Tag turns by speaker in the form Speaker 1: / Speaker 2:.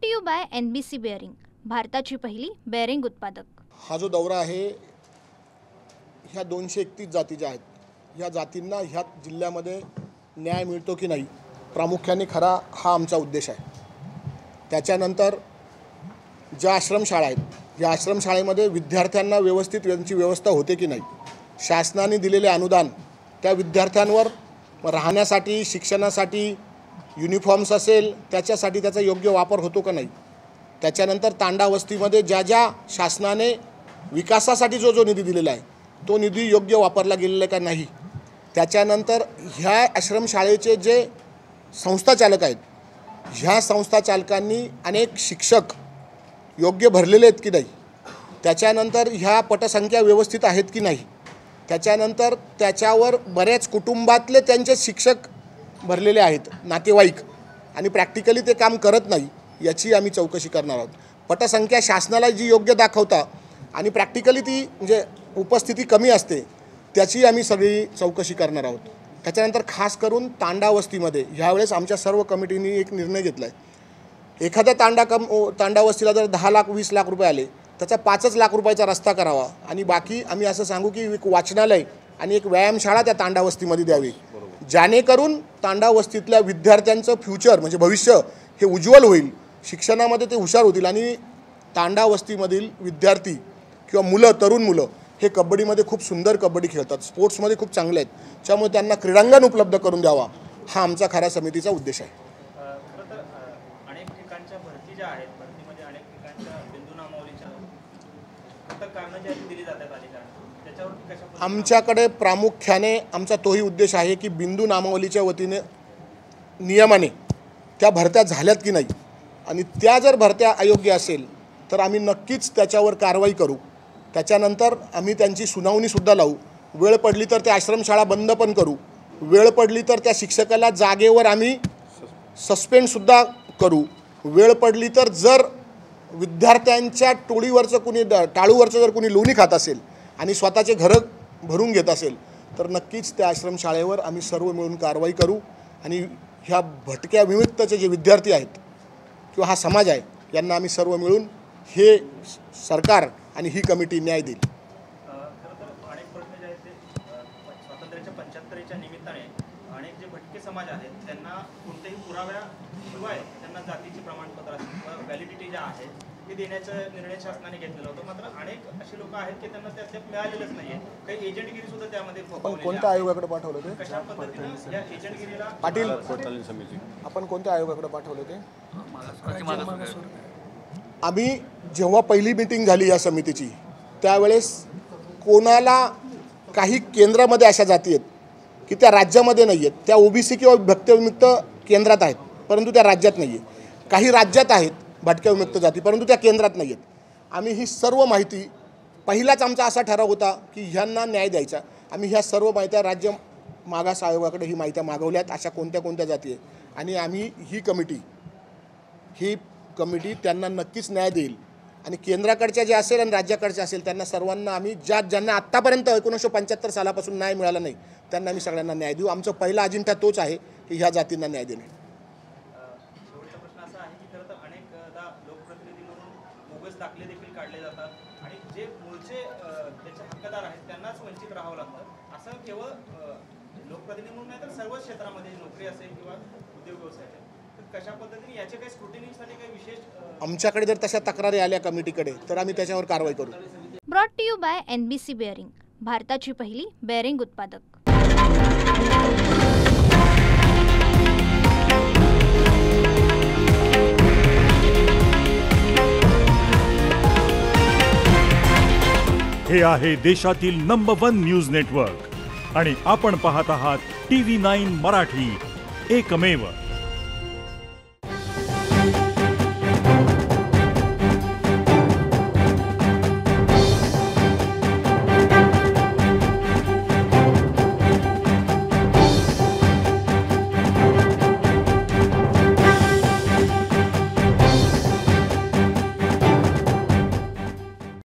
Speaker 1: To you by NBC bearing, भारताची पहिली bearing उत्पादक।
Speaker 2: हा जो दौरा आहे ह्या 231 जाती ज्या आहेत ह्या जातींना ह्या जिल्ह्यामध्ये न्याय मिळतो की नाही, प्रामुख्याने खरा हा आमचा उद्देश आहे। त्याच्यानंतर ज्या आश्रमशाळा आहेत या आश्रमशाळेमध्ये विद्यार्थ्यांना व्यवस्थित त्यांची व्यवस्था होते की नाही, शासनाने दिलेले अनुदान त्या विद्यार्थ्यांवर राहण्यासाठी, शिक्षणासाठी, युनिफॉर्म्स असेल त्याच्यासाठी त्याचा योग्य वापर होतो का नाही। त्याच्यानंतर तांडा वस्तीमध्ये ज्या शासनाने विकासासाठी जो निधी दिलेला आहे तो निधी योग्य वापरला गेलेला का नाही। त्याच्यानंतर ह्या आश्रमशाळेचे जे संस्थाचालक आहेत ह्या संस्थाचालकांनी अनेक शिक्षक योग्य भरलेले आहेत की नाही। त्याच्यानंतर ह्या पटसंख्या व्यवस्थित आहेत की नाही। त्याच्यानंतर त्याच्यावर बऱ्याच कुटुंबातले त्यांचे शिक्षक भरलेले आहेत, नातेवाईक, आणि प्रॅक्टिकली ते काम करत नाही याची आम्ही चौकशी करणार आहोत। पटसंख्या शासनाला जी योग्य दाखवता आणि प्रॅक्टिकली ती म्हणजे उपस्थिती कमी असते त्याची आम्ही सगळी चौकशी करणार आहोत। त्याच्यानंतर खास करून तांडा वस्तीमध्ये ह्यावेळेस आमच्या सर्व कमिटीने एक निर्णय घेतला आहे, एखाद्या तांडा वस्तीला जर 10 लाख 20 लाख रुपये आले त्याचा 5 लाख रुपयाचा रस्ता करावा आणि बाकी आम्ही असं सांगू की एक वाचनालय आणि एक व्यायामशाळा त्या तांडा वस्तीमध्ये द्यावी, जेणेकरून तांडा वस्तीतल्या विद्यार्थ्यांचं फ्युचर म्हणजे भविष्य हे उज्ज्वल होईल, शिक्षणामध्ये ते हुशार होतील आणि तांडा वस्तीमधील विद्यार्थी किंवा मुलं, तरुण मुलं हे कबड्डीमध्ये खूप सुंदर कबड्डी खेळतात, स्पोर्ट्समध्ये खूप चांगले आहेत, त्यामुळे त्यांना क्रीडांगण उपलब्ध करून द्यावा हा आमचा खरा समितीचा उद्देश आहे।
Speaker 3: अनेक ठिकाणच्या भरती ज्या आहेत भरतीमध्ये अनेक ठिकाणच्या बिंदू नामावलीच्या कारणं जी दिली जातात त्याच्यावर कशा
Speaker 2: आमच्याकडे प्रामुख्याने आमचा तोही उद्देश आहे की बिंदू नामावलीच्या वतीने नियमाने त्या भरत्या झाल्यात की नाही आणि त्या जर भरत्या अयोग्य असेल तर आम्ही नक्कीच त्याच्यावर कारवाई करू। त्याच्यानंतर आम्ही त्यांची सुनावणीसुद्धा लावू, वेळ पडली तर त्या आश्रमशाळा बंद पण करू, वेळ पडली तर त्या शिक्षकाला जागेवर आम्ही सस्पेंडसुद्धा करू, वेळ पडली तर जर विद्यार्थ्यांच्या टोळीवरचं कुणी टाळूवरचं जर कुणी लोणी खात असेल आणि स्वतःचे घरं भरून घेत असेल तर नक्कीच त्या आश्रमशाळेवर आम्ही सर्व मिळून कारवाई करू आणि ह्या भटक्या विमुक्तचे जे विद्यार्थी आहेत किंवा हा समाज आहे यांना आम्ही सर्व मिळून हे सरकार आणि ही कमिटी न्याय देईल।
Speaker 3: अनेक प्रश्न जे आहेत ते स्वातंत्र्याच्या 75च्या निमित्ताने अनेक जे भटके समाज आहेत त्यांना कोणत्याही पुराव्याशिवाय त्यांना जातीचे प्रमाणपत्र किंवा व्हॅलिडिटी ज्या आहे ते देण्याचा निर्णय शासनाने घेतलेला होता, मात्र अनेक अशी लोक आहेत की त्यांना ते मिळालेलंच नाही, काही एजंटगिरी सुद्धा त्यामध्ये
Speaker 2: आपण कोणत्या आयोगाकडे पाठवलं ते?
Speaker 3: कशा पद्धतीने या एजंटगिरीला
Speaker 2: पाटील आपण कोणत्या आयोगाकडे पाठवलं ते? आम्ही जेव्हा पहिली मीटिंग झाली या समितीची त्यावेळेस कोणाला काही केंद्रामध्ये अशा जाती आहेत की त्या राज्यामध्ये नाही आहेत, त्या OBC किंवा भटक्याविमुक्त केंद्रात आहेत परंतु त्या राज्यात नाही आहे, काही राज्यात आहेत भटक्याविमुक्त जाती परंतु त्या केंद्रात नाही आहेत। आम्ही ही सर्व माहिती पहिलाच आमचा असा ठराव होता की ह्यांना न्याय द्यायचा, आम्ही ह्या सर्व माहित्या राज्य मागास आयोगाकडे ही माहित्या मागवल्यात अशा कोणत्या जाती आहे आणि आम्ही ही कमिटी त्यांना नक्कीच न्याय देईल आणि केंद्राकडच्या जे असेल आणि राज्याकडच्या असेल त्यांना सर्वांना आम्ही ज्यांना आत्तापर्यंत 1975 सालापासून न्याय मिळाला नाही त्यांना आम्ही सगळ्यांना न्याय देऊ। आमचा पहिला अजेंडा तोच आहे की ह्या जातींना न्याय देणे।
Speaker 3: शेवटचा प्रश्न असा आहे की खरं तर अनेकदा लोकप्रतिनिधी म्हणून बोगस दाखले देखील काढले जातात आणि जे मूळचे त्याचे हक्कदार आहेत त्यांनाच वंचित राहावं लागतं, असं केवळ लोकप्रतिनिधी म्हणून नाही तर सर्वच क्षेत्रामध्ये नोकरी असेल किंवा उद्योग व्यवसाय असेल, तर कशा पद्धतीने याचे काही स्क्रुटिनीसाठी काही विशेष
Speaker 2: आमच्याकडे जर तशा तक्रारी आल्या कमिटीकडे तर आम्ही त्याच्यावर कारवाई करू।
Speaker 1: Brought to you by NBC bearing, भारताची पहिली बेअरिंग उत्पादक।
Speaker 4: हे आहे देशातील नंबर 1 न्यूज नेटवर्क आणि आपण पाहत आहात TV9 मराठी, एकमेव।